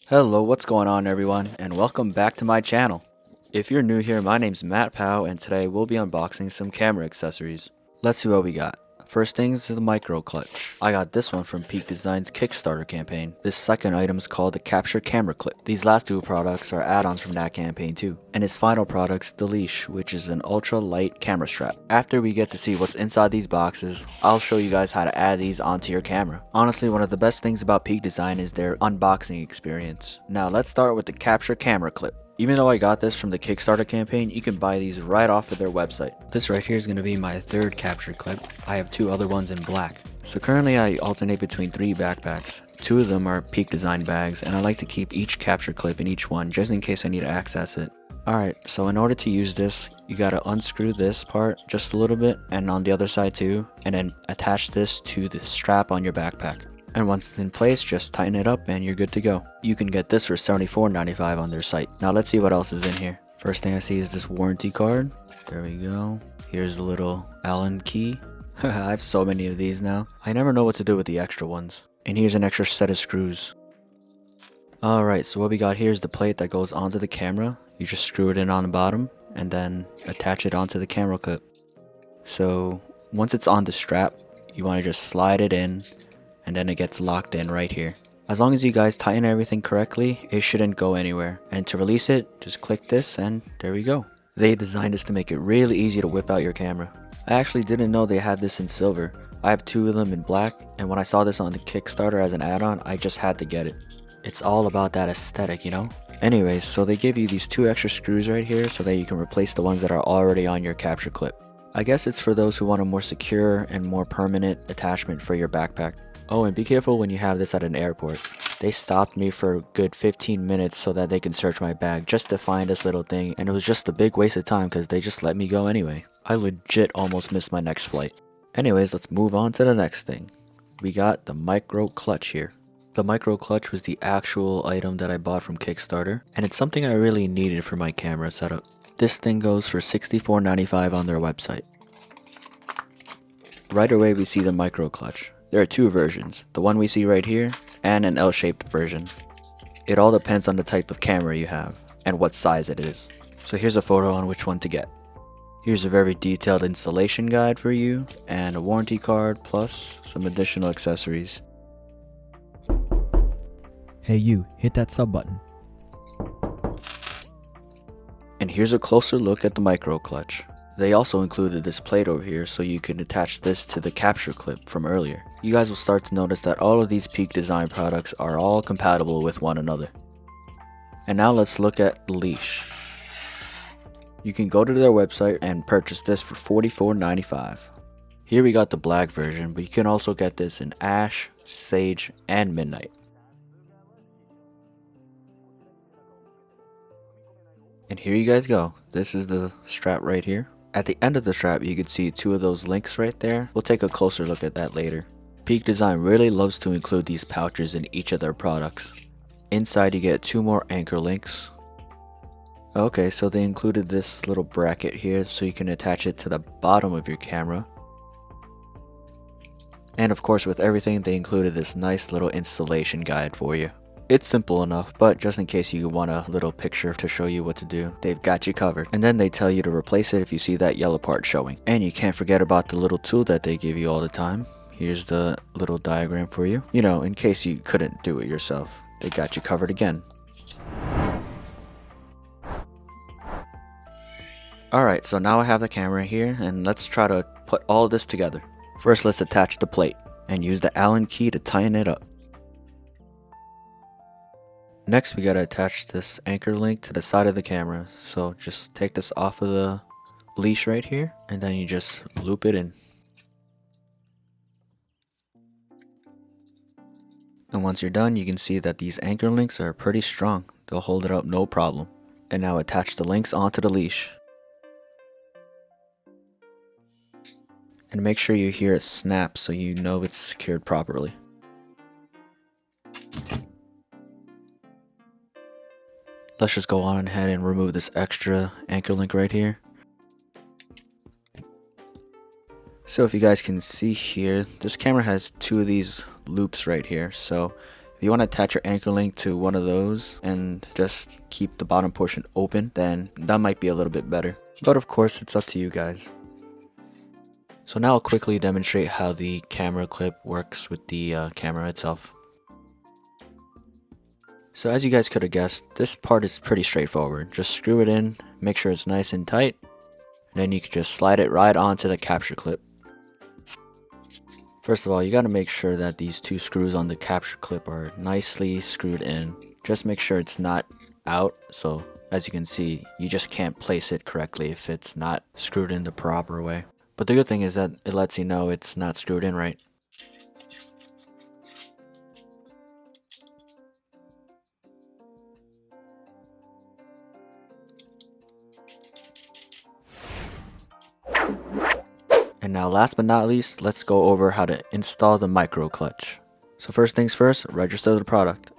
Hello, what's going on everyone, and welcome back to my channel. If you're new here, my name's Matt Powell, and today we'll be unboxing some camera accessories. Let's see what we got. First things is the MicroClutch. I got this one from PeakDesign's Kickstarter campaign. This second item is called the Capture Camera Clip. These last two products are add-ons from that campaign too. And its final product's the Leash, which is an ultra light camera strap. After we get to see what's inside these boxes, I'll show you guys how to add these onto your camera. Honestly, one of the best things about PeakDesign is their unboxing experience. Now let's start with the Capture Camera Clip. Even though I got this from the Kickstarter campaign, you can buy these right off of their website. This right here is going to be my third capture clip. I have two other ones in black. So currently I alternate between 3 backpacks. 2 of them are PeakDesign bags, and I like to keep each capture clip in each one just in case I need to access it. Alright, so in order to use this, you gotta unscrew this part just a little bit, and on the other side too, and then attach this to the strap on your backpack. And once it's in place, just tighten it up and you're good to go. You can get this for $74.95 on their site. Now let's see what else is in here. First thing I see is this warranty card. There we go. Here's a little Allen key. I have so many of these now. I never know what to do with the extra ones. And here's an extra set of screws. Alright, so what we got here is the plate that goes onto the camera. You just screw it in on the bottom and then attach it onto the camera clip. So once it's on the strap, you want to just slide it in, and then it gets locked in right here. As long as you guys tighten everything correctly, it shouldn't go anywhere. And to release it, just click this and there we go. They designed this to make it really easy to whip out your camera. I actually didn't know they had this in silver. I have 2 of them in black, and when I saw this on the Kickstarter as an add-on, I just had to get it. It's all about that aesthetic, you know? Anyways, so they give you these 2 extra screws right here so that you can replace the ones that are already on your capture clip. I guess it's for those who want a more secure and more permanent attachment for your backpack. Oh, and be careful when you have this at an airport. They stopped me for a good 15 minutes so that they can search my bag just to find this little thing, and it was just a big waste of time because they just let me go anyway. I legit almost missed my next flight. Anyways, let's move on to the next thing. We got the MicroClutch here. The MicroClutch was the actual item that I bought from Kickstarter, and it's something I really needed for my camera setup. This thing goes for $64.95 on their website. Right away we see the MicroClutch. There are 2 versions, the one we see right here and an L-shaped version. It all depends on the type of camera you have and what size it is. So here's a photo on which one to get. Here's a very detailed installation guide for you and a warranty card plus some additional accessories. Hey you, hit that sub button. And here's a closer look at the MicroClutch. They also included this plate over here so you can attach this to the capture clip from earlier. You guys will start to notice that all of these PeakDesign products are all compatible with one another. And now let's look at the Leash. You can go to their website and purchase this for $44.95. Here we got the black version, but you can also get this in Ash, Sage, and Midnight. And here you guys go. This is the strap right here. At the end of the strap, you can see 2 of those links right there. We'll take a closer look at that later. PeakDesign really loves to include these pouches in each of their products. Inside you get 2 more anchor links. Okay, so they included this little bracket here so you can attach it to the bottom of your camera. And of course, with everything, they included this nice little installation guide for you. It's simple enough, but just in case you want a little picture to show you what to do, they've got you covered. And then they tell you to replace it if you see that yellow part showing. And you can't forget about the little tool that they give you all the time. Here's the little diagram for you. You know, in case you couldn't do it yourself, they got you covered again. Alright, so now I have the camera here, and let's try to put all of this together. First, let's attach the plate, and use the Allen key to tighten it up. Next, we gotta attach this anchor link to the side of the camera. So just take this off of the leash right here, and then you just loop it in. And once you're done, you can see that these anchor links are pretty strong. They'll hold it up no problem. And now attach the links onto the leash. And make sure you hear it snap so you know it's secured properly. Let's just go on ahead and remove this extra anchor link right here. So if you guys can see here, this camera has two of these loops right here. So if you want to attach your anchor link to one of those and just keep the bottom portion open, then that might be a little bit better. But of course, it's up to you guys. So now I'll quickly demonstrate how the camera clip works with the camera itself. So as you guys could have guessed, this part is pretty straightforward. Just screw it in, make sure it's nice and tight, and then you can just slide it right onto the capture clip. First of all, you got to make sure that these two screws on the capture clip are nicely screwed in. Just make sure it's not out, so as you can see, you just can't place it correctly if it's not screwed in the proper way. But the good thing is that it lets you know it's not screwed in right. And now last but not least, let's go over how to install the MicroClutch. So first things first, register the product.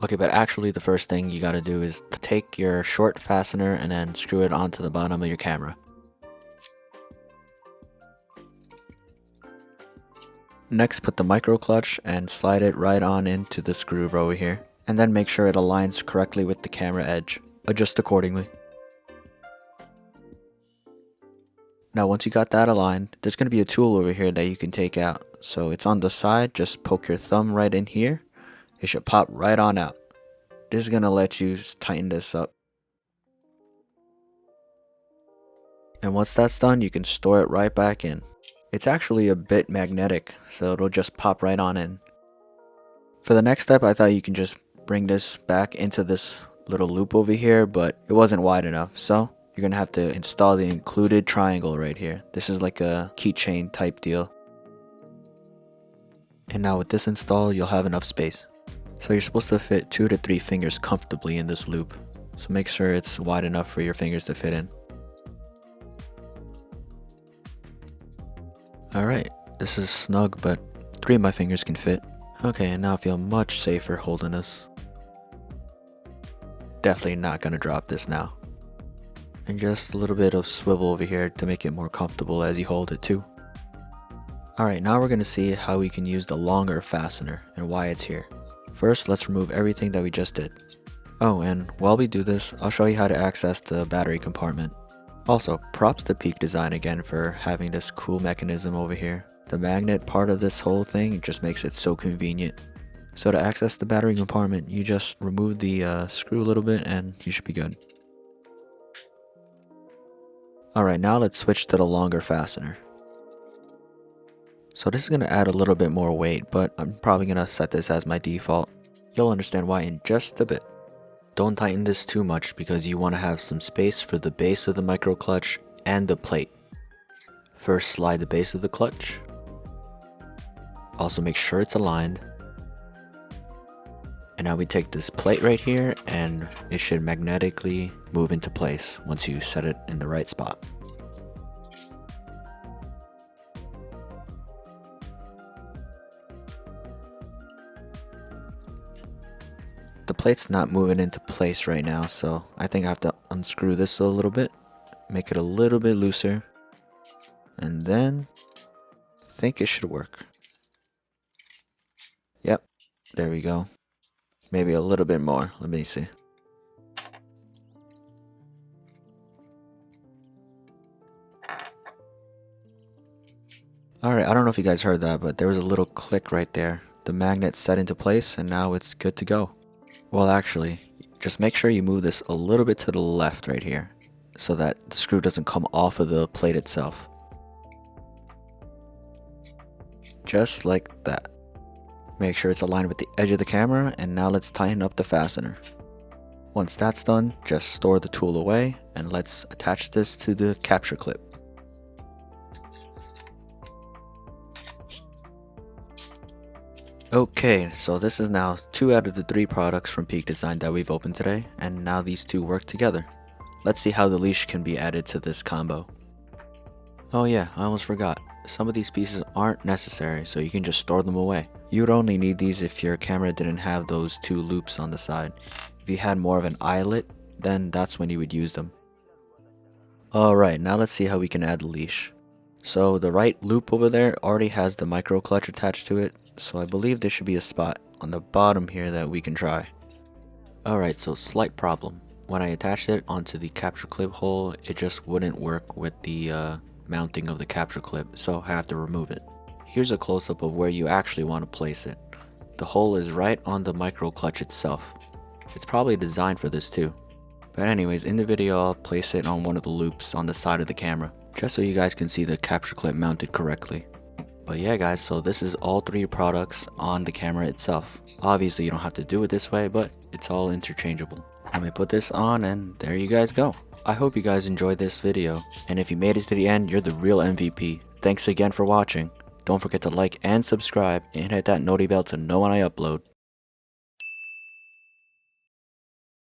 Okay, but actually the first thing you gotta do is take your short fastener and then screw it onto the bottom of your camera. Next, put the MicroClutch and slide it right on into this groove over here. And then make sure it aligns correctly with the camera edge. Adjust accordingly. Now once you got that aligned, there's going to be a tool over here that you can take out. So it's on the side, just poke your thumb right in here. It should pop right on out. This is going to let you tighten this up. And once that's done, you can store it right back in. It's actually a bit magnetic, so it'll just pop right on in. For the next step, I thought you can just bring this back into this little loop over here, but it wasn't wide enough, so you're gonna have to install the included triangle right here. This is like a keychain type deal. And now with this installed, you'll have enough space. So you're supposed to fit 2 to 3 fingers comfortably in this loop. So make sure it's wide enough for your fingers to fit in. Alright, this is snug, but 3 of my fingers can fit. Okay, and now I feel much safer holding this. Definitely not gonna drop this now. And just a little bit of swivel over here to make it more comfortable as you hold it too. Alright, now we're going to see how we can use the longer fastener and why it's here. First, let's remove everything that we just did. Oh, and while we do this, I'll show you how to access the battery compartment. Also, props to PeakDesign again for having this cool mechanism over here. The magnet part of this whole thing just makes it so convenient. So to access the battery compartment, you just remove the screw a little bit and you should be good. Alright, now let's switch to the longer fastener. So this is going to add a little bit more weight, but I'm probably going to set this as my default. You'll understand why in just a bit. Don't tighten this too much because you want to have some space for the base of the MicroClutch and the plate. First, slide the base of the clutch. Also make sure it's aligned. And now we take this plate right here and it should magnetically move into place once you set it in the right spot. The plate's not moving into place right now, so I think I have to unscrew this a little bit, make it a little bit looser, and then I think it should work. Yep, there we go. Maybe a little bit more. Let me see. Alright, I don't know if you guys heard that, but there was a little click right there. The magnet set into place and now it's good to go. Well, actually, just make sure you move this a little bit to the left right here so that the screw doesn't come off of the plate itself. Just like that. Make sure it's aligned with the edge of the camera, and now let's tighten up the fastener. Once that's done, just store the tool away and let's attach this to the capture clip. Okay, so this is now 2 out of the 3 products from PeakDesign that we've opened today, and now these two work together. Let's see how the leash can be added to this combo. Oh yeah, I almost forgot. Some of these pieces aren't necessary, so you can just store them away. You would only need these if your camera didn't have those 2 loops on the side. If you had more of an eyelet, then that's when you would use them. Alright, now let's see how we can add the leash. So the right loop over there already has the MicroClutch attached to it, so I believe there should be a spot on the bottom here that we can try. Alright, so slight problem. When I attached it onto the capture clip hole, it just wouldn't work with the mounting of the capture clip, so I have to remove it. Here's a close-up of where you actually want to place it. The hole is right on the MicroClutch itself. It's probably designed for this too. But anyways, in the video I'll place it on one of the loops on the side of the camera, just so you guys can see the capture clip mounted correctly. But yeah guys, so this is all three products on the camera itself. Obviously you don't have to do it this way, but it's all interchangeable. Let me put this on and there you guys go. I hope you guys enjoyed this video, and if you made it to the end, you're the real MVP. Thanks again for watching. Don't forget to like and subscribe and hit that noti bell to know when I upload.